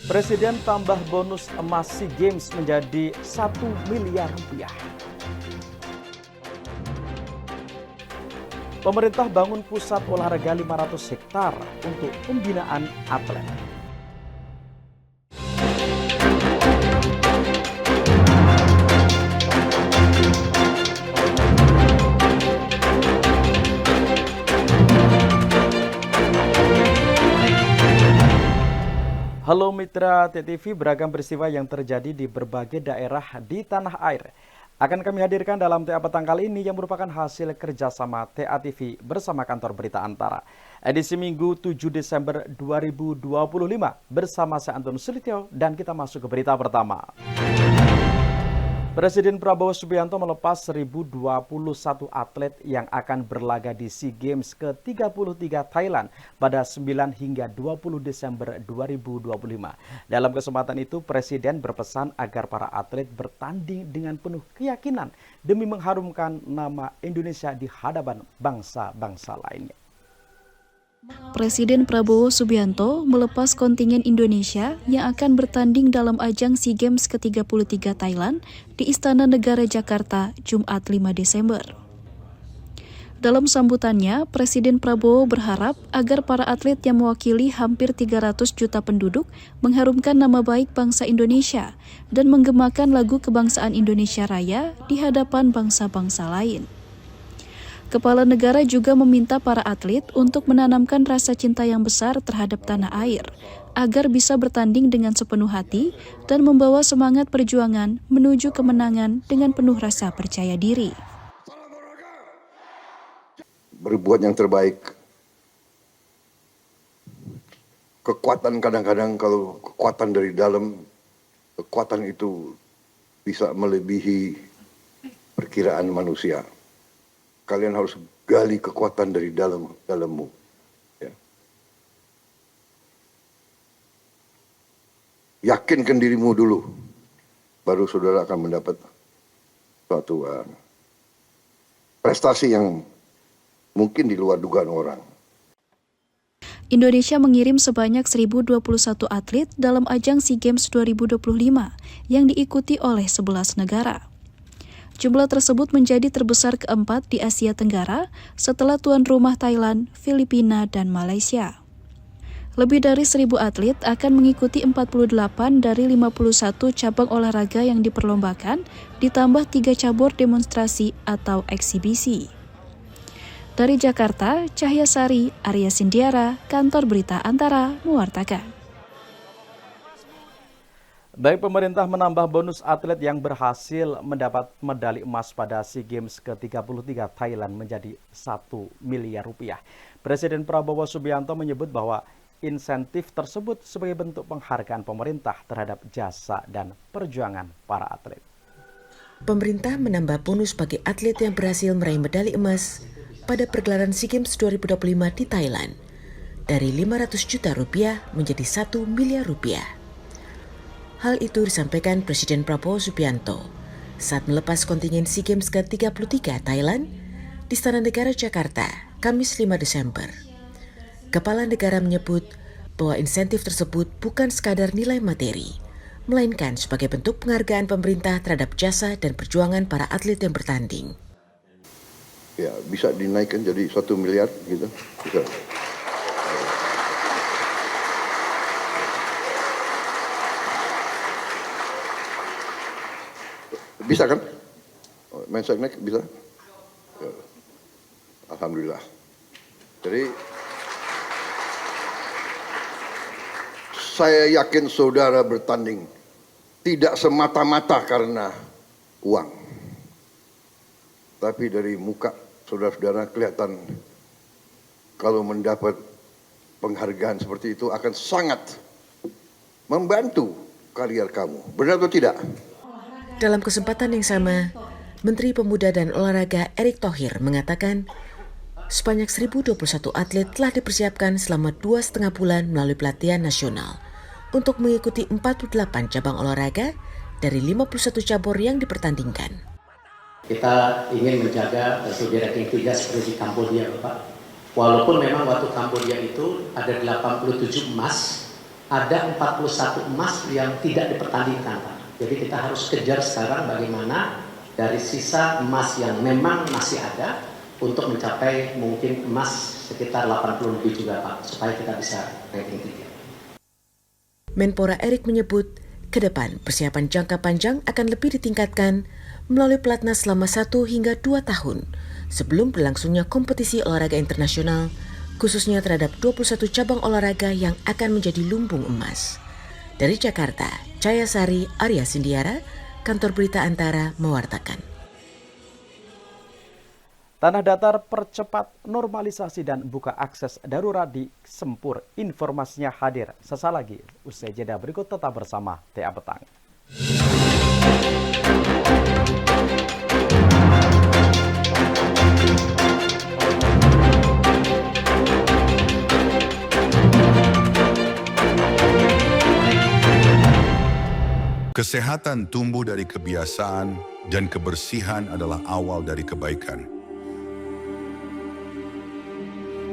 Presiden tambah bonus emas SEA Games menjadi 1 miliar rupiah. Pemerintah bangun pusat olahraga 500 hektar untuk pembinaan atlet. Halo mitra TTV, beragam peristiwa yang terjadi di berbagai daerah di tanah air akan kami hadirkan dalam TA Petang kali ini yang merupakan hasil kerjasama TA TV bersama kantor berita Antara. Edisi Minggu 7 Desember 2025 bersama saya Anton Sulityo dan kita masuk ke berita pertama. Presiden Prabowo Subianto melepas 1.021 atlet yang akan berlaga di SEA Games ke-33 Thailand pada 9 hingga 20 Desember 2025. Dalam kesempatan itu, Presiden berpesan agar para atlet bertanding dengan penuh keyakinan demi mengharumkan nama Indonesia di hadapan bangsa-bangsa lainnya. Presiden Prabowo Subianto melepas kontingen Indonesia yang akan bertanding dalam ajang SEA Games ke-33 Thailand di Istana Negara Jakarta, Jumat 5 Desember. Dalam sambutannya, Presiden Prabowo berharap agar para atlet yang mewakili hampir 300 juta penduduk mengharumkan nama baik bangsa Indonesia dan menggemakan lagu kebangsaan Indonesia Raya di hadapan bangsa-bangsa lain. Kepala negara juga meminta para atlet untuk menanamkan rasa cinta yang besar terhadap tanah air, agar bisa bertanding dengan sepenuh hati dan membawa semangat perjuangan menuju kemenangan dengan penuh rasa percaya diri. Berbuat yang terbaik. Kekuatan kadang-kadang kalau kekuatan dari dalam, kekuatan itu bisa melebihi perkiraan manusia. Kalian harus gali kekuatan dari dalammu. Ya. Yakinkan dirimu dulu, baru saudara akan mendapat suatu prestasi yang mungkin di luar dugaan orang. Indonesia mengirim sebanyak 1.021 atlet dalam ajang SEA Games 2025 yang diikuti oleh 11 negara. Jumlah tersebut menjadi terbesar keempat di Asia Tenggara setelah tuan rumah Thailand, Filipina, dan Malaysia. Lebih dari 1.000 atlet akan mengikuti 48 dari 51 cabang olahraga yang diperlombakan, ditambah 3 cabur demonstrasi atau eksibisi. Dari Jakarta, Cahya Sari, Arya Sindiara, Kantor Berita Antara, mewartakan. Baik, pemerintah menambah bonus atlet yang berhasil mendapat medali emas pada SEA Games ke-33 Thailand menjadi 1 miliar rupiah. Presiden Prabowo Subianto menyebut bahwa insentif tersebut sebagai bentuk penghargaan pemerintah terhadap jasa dan perjuangan para atlet. Pemerintah menambah bonus bagi atlet yang berhasil meraih medali emas pada pergelaran SEA Games 2025 di Thailand dari 500 juta rupiah menjadi 1 miliar rupiah. Hal itu disampaikan Presiden Prabowo Subianto saat melepas kontingen SEA Games ke-33 Thailand di Istana Negara Jakarta, Kamis 5 Desember. Kepala negara menyebut bahwa insentif tersebut bukan sekadar nilai materi, melainkan sebagai bentuk penghargaan pemerintah terhadap jasa dan perjuangan para atlet yang bertanding. Ya, bisa dinaikkan jadi 1 miliar gitu. Bisa. Bisa kan? Mensesnek bisa? Ya. Alhamdulillah. Jadi saya yakin saudara bertanding tidak semata-mata karena uang. Tapi dari muka saudara-saudara kelihatan kalau mendapat penghargaan seperti itu akan sangat membantu karier kamu. Benar atau tidak? Dalam kesempatan yang sama, Menteri Pemuda dan Olahraga Erick Thohir mengatakan sebanyak 1.021 atlet telah dipersiapkan selama 2,5 bulan melalui pelatihan nasional untuk mengikuti 48 cabang olahraga dari 51 cabur yang dipertandingkan. Kita ingin menjaga studi ranking 3 seperti di Kamboja, Bapak. Walaupun memang waktu Kamboja itu ada 87 emas, ada 41 emas yang tidak dipertandingkan, Pak. Jadi kita harus kejar sekarang bagaimana dari sisa emas yang memang masih ada untuk mencapai mungkin emas sekitar 80 lebih juga, Pak, supaya kita bisa ranking 3. Menpora Erick menyebut, ke depan persiapan jangka panjang akan lebih ditingkatkan melalui pelatnas selama 1 hingga 2 tahun sebelum berlangsungnya kompetisi olahraga internasional, khususnya terhadap 21 cabang olahraga yang akan menjadi lumbung emas. Dari Jakarta, Cayasari Arya Sindiara, Kantor Berita Antara mewartakan. Tanah Datar percepat normalisasi dan buka akses darurat di Sempur. Informasinya hadir sesaat lagi. Usai jeda berikut tetap bersama TA Petang. Kesehatan tumbuh dari kebiasaan dan kebersihan adalah awal dari kebaikan.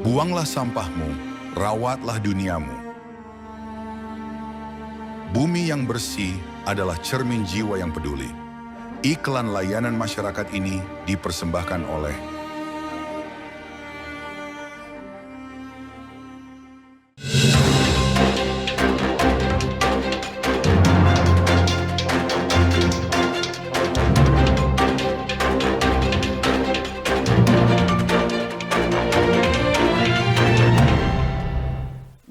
Buanglah sampahmu, rawatlah duniamu. Bumi yang bersih adalah cermin jiwa yang peduli. Iklan layanan masyarakat ini dipersembahkan oleh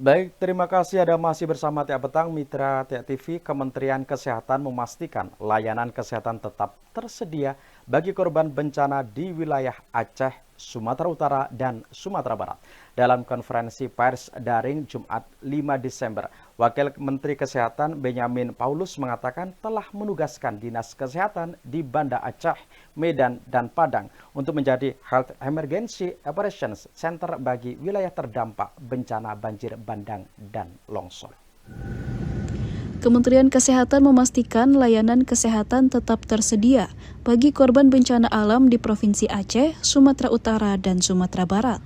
Baik, terima kasih Anda masih bersama TA Petang, Mitra TA TV. Kementerian Kesehatan memastikan layanan kesehatan tetap tersedia bagi korban bencana di wilayah Aceh, Sumatera Utara, dan Sumatera Barat. Dalam konferensi pers daring Jumat 5 Desember, Wakil Menteri Kesehatan Benyamin Paulus mengatakan telah menugaskan Dinas Kesehatan di Banda Aceh, Medan, dan Padang untuk menjadi Health Emergency Operations Center bagi wilayah terdampak bencana banjir bandang dan longsor. Kementerian Kesehatan memastikan layanan kesehatan tetap tersedia bagi korban bencana alam di Provinsi Aceh, Sumatera Utara, dan Sumatera Barat.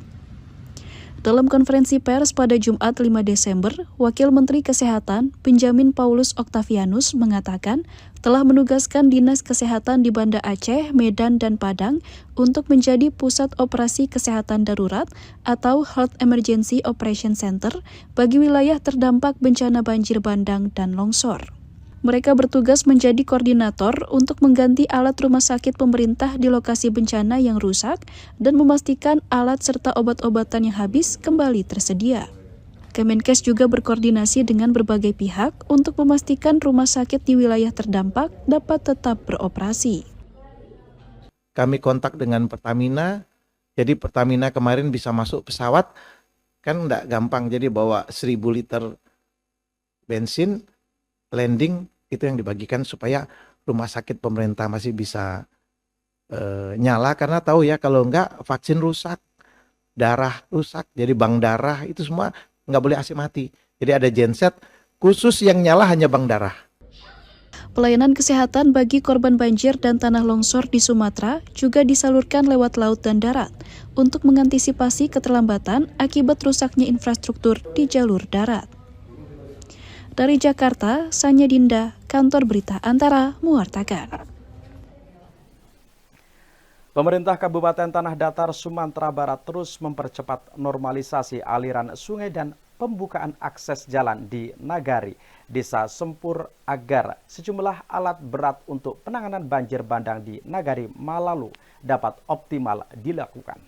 Dalam konferensi pers pada Jumat 5 Desember, Wakil Menteri Kesehatan Benjamin Paulus Octavianus mengatakan telah menugaskan Dinas Kesehatan di Banda Aceh, Medan, dan Padang untuk menjadi Pusat Operasi Kesehatan Darurat atau Health Emergency Operation Center bagi wilayah terdampak bencana banjir bandang dan longsor. Mereka bertugas menjadi koordinator untuk mengganti alat rumah sakit pemerintah di lokasi bencana yang rusak dan memastikan alat serta obat-obatan yang habis kembali tersedia. Kemenkes juga berkoordinasi dengan berbagai pihak untuk memastikan rumah sakit di wilayah terdampak dapat tetap beroperasi. Kami kontak dengan Pertamina, jadi Pertamina kemarin bisa masuk pesawat, kan enggak gampang, jadi bawa 1000 liter bensin, landing, itu yang dibagikan supaya rumah sakit pemerintah masih bisa nyala, karena tahu ya kalau enggak vaksin rusak, darah rusak, jadi bank darah itu semua nggak boleh AC mati. Jadi ada genset khusus yang nyala hanya bank darah. Pelayanan kesehatan bagi korban banjir dan tanah longsor di Sumatera juga disalurkan lewat laut dan darat untuk mengantisipasi keterlambatan akibat rusaknya infrastruktur di jalur darat. Dari Jakarta, Sanya Dinda, Kantor Berita Antara mewartakan. Pemerintah Kabupaten Tanah Datar, Sumatera Barat terus mempercepat normalisasi aliran sungai dan pembukaan akses jalan di Nagari, Desa Sempur agar sejumlah alat berat untuk penanganan banjir bandang di Nagari Malalu dapat optimal dilakukan.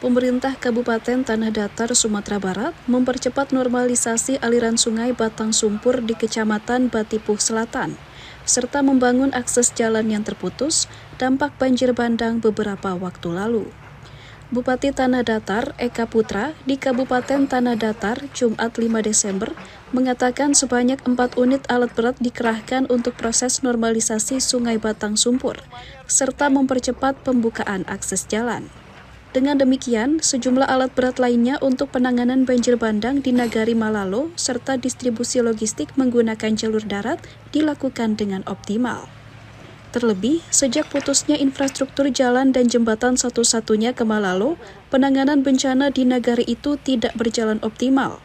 Pemerintah Kabupaten Tanah Datar, Sumatera Barat mempercepat normalisasi aliran sungai Batang Sumpur di Kecamatan Batipuh Selatan, serta membangun akses jalan yang terputus dampak banjir bandang beberapa waktu lalu. Bupati Tanah Datar, Eka Putra, di Kabupaten Tanah Datar, Jumat 5 Desember, mengatakan sebanyak 4 unit alat berat dikerahkan untuk proses normalisasi Sungai Batang Sumpur, serta mempercepat pembukaan akses jalan. Dengan demikian, sejumlah alat berat lainnya untuk penanganan banjir bandang di Nagari Malalo serta distribusi logistik menggunakan jalur darat dilakukan dengan optimal. Terlebih, sejak putusnya infrastruktur jalan dan jembatan satu-satunya ke Malalo, penanganan bencana di Nagari itu tidak berjalan optimal.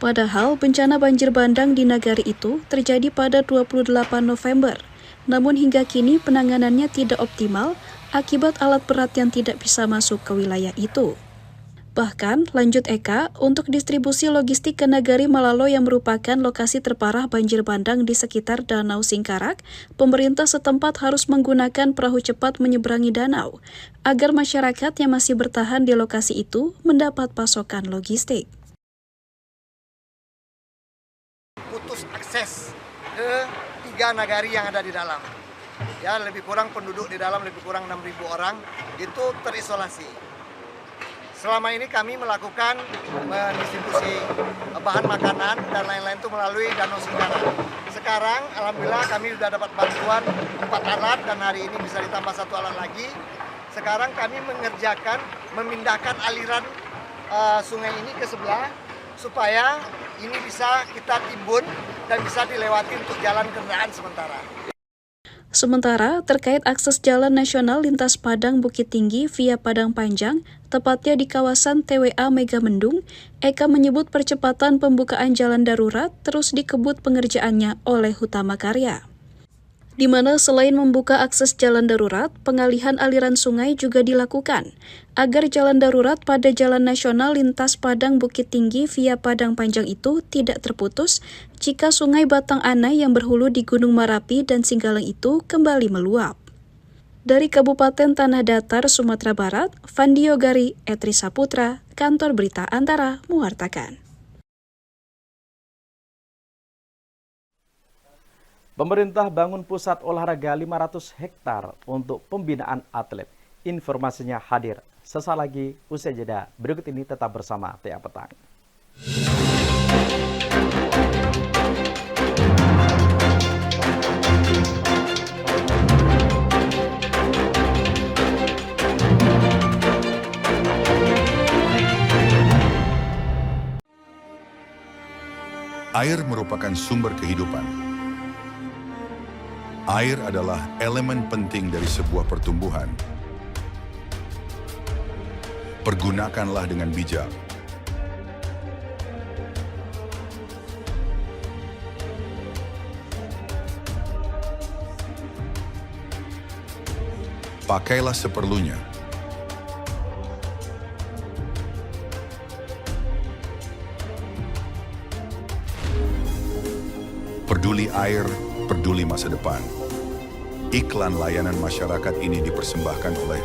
Padahal bencana banjir bandang di nagari itu terjadi pada 28 November. Namun hingga kini penanganannya tidak optimal akibat alat berat yang tidak bisa masuk ke wilayah itu. Bahkan, lanjut Eka, untuk distribusi logistik ke Nagari Malalo yang merupakan lokasi terparah banjir bandang di sekitar Danau Singkarak, pemerintah setempat harus menggunakan perahu cepat menyeberangi danau, agar masyarakat yang masih bertahan di lokasi itu mendapat pasokan logistik. Putus akses ke 3 nagari yang ada di dalam. Ya, lebih kurang penduduk di dalam lebih kurang 6.000 orang itu terisolasi. Selama ini kami melakukan mendistribusi bahan makanan dan lain-lain itu melalui Danau Singkarak. Sekarang alhamdulillah kami sudah dapat bantuan 4 alat dan hari ini bisa ditambah 1 alat lagi. Sekarang kami memindahkan aliran sungai ini ke sebelah supaya ini bisa kita timbun dan bisa dilewati untuk jalan kendaraan sementara. Sementara, terkait akses jalan nasional lintas Padang Bukit Tinggi via Padang Panjang, tepatnya di kawasan TWA Megamendung, Eka menyebut percepatan pembukaan jalan darurat terus dikebut pengerjaannya oleh Hutama Karya. Di mana selain membuka akses jalan darurat, pengalihan aliran sungai juga dilakukan, agar jalan darurat pada jalan nasional lintas Padang Bukit Tinggi via Padang Panjang itu tidak terputus jika sungai Batang Anai yang berhulu di Gunung Marapi dan Singgalang itu kembali meluap. Dari Kabupaten Tanah Datar, Sumatera Barat, Fandi Yogari, Etri Saputra, Kantor Berita Antara, mewartakan. Pemerintah bangun pusat olahraga 500 hektar untuk pembinaan atlet. Informasinya hadir sesaat lagi usai jeda. Berikut ini tetap bersama TA Petang. Air merupakan sumber kehidupan. Air adalah elemen penting dari sebuah pertumbuhan. Pergunakanlah dengan bijak. Pakailah seperlunya. Peduli air, peduli masa depan. Iklan layanan masyarakat ini dipersembahkan oleh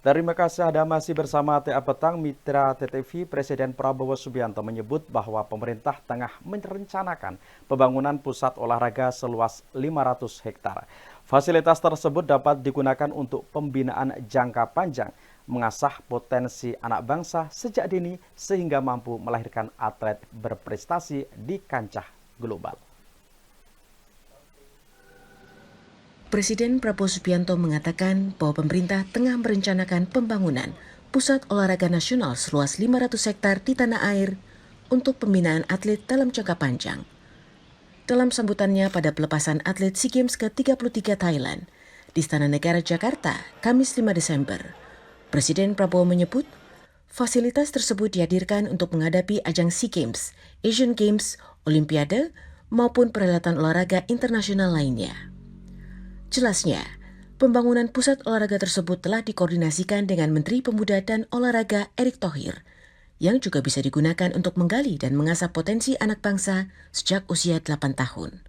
Terima kasih Anda masih bersama TA Petang, Mitra TTV. Presiden Prabowo Subianto menyebut bahwa pemerintah tengah merencanakan pembangunan pusat olahraga seluas 500 hektar. Fasilitas tersebut dapat digunakan untuk pembinaan jangka panjang, mengasah potensi anak bangsa sejak dini sehingga mampu melahirkan atlet berprestasi di kancah global. Presiden Prabowo Subianto mengatakan bahwa pemerintah tengah merencanakan pembangunan pusat olahraga nasional seluas 500 hektar di tanah air untuk pembinaan atlet dalam jangka panjang. Dalam sambutannya pada pelepasan atlet SEA Games ke-33 Thailand di Istana Negara Jakarta, Kamis 5 Desember, Presiden Prabowo menyebut fasilitas tersebut dihadirkan untuk menghadapi ajang SEA Games, Asian Games, Olimpiade, maupun perhelatan olahraga internasional lainnya. Jelasnya, pembangunan pusat olahraga tersebut telah dikoordinasikan dengan Menteri Pemuda dan Olahraga Erick Thohir, yang juga bisa digunakan untuk menggali dan mengasah potensi anak bangsa sejak usia 8 tahun.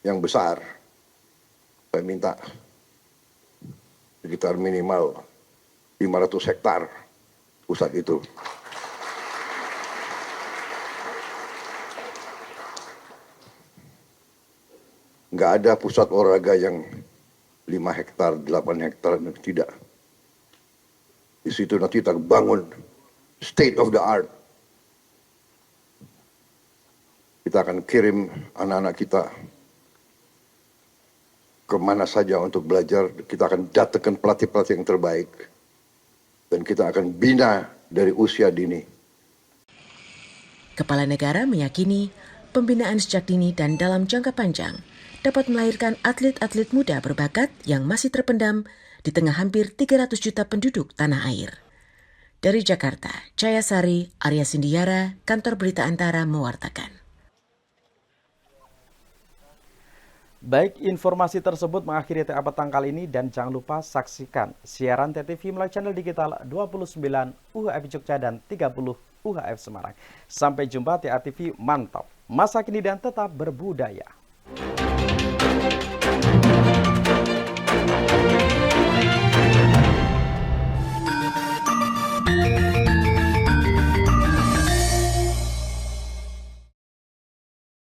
Yang besar, saya minta sekitar minimal 500 hektar pusat itu. Nggak ada pusat olahraga yang 5 hektar, 8 hektar, tidak. Di situ nanti kita bangun state of the art. Kita akan kirim anak-anak kita kemana saja untuk belajar. Kita akan datangkan pelatih-pelatih yang terbaik. Dan kita akan bina dari usia dini Kepala negara meyakini pembinaan sejak dini dan dalam jangka panjang dapat melahirkan atlet-atlet muda berbakat yang masih terpendam di tengah hampir 300 juta penduduk tanah air. Dari Jakarta, Cahaya Sari, Arya Sindiara, Kantor Berita Antara mewartakan. Baik, informasi tersebut mengakhiri TA Petang kali ini dan jangan lupa saksikan siaran TTV melalui channel digital 29 UHF Jogja dan 30 UHF Semarang. Sampai jumpa TA TV, mantap, masa kini dan tetap berbudaya.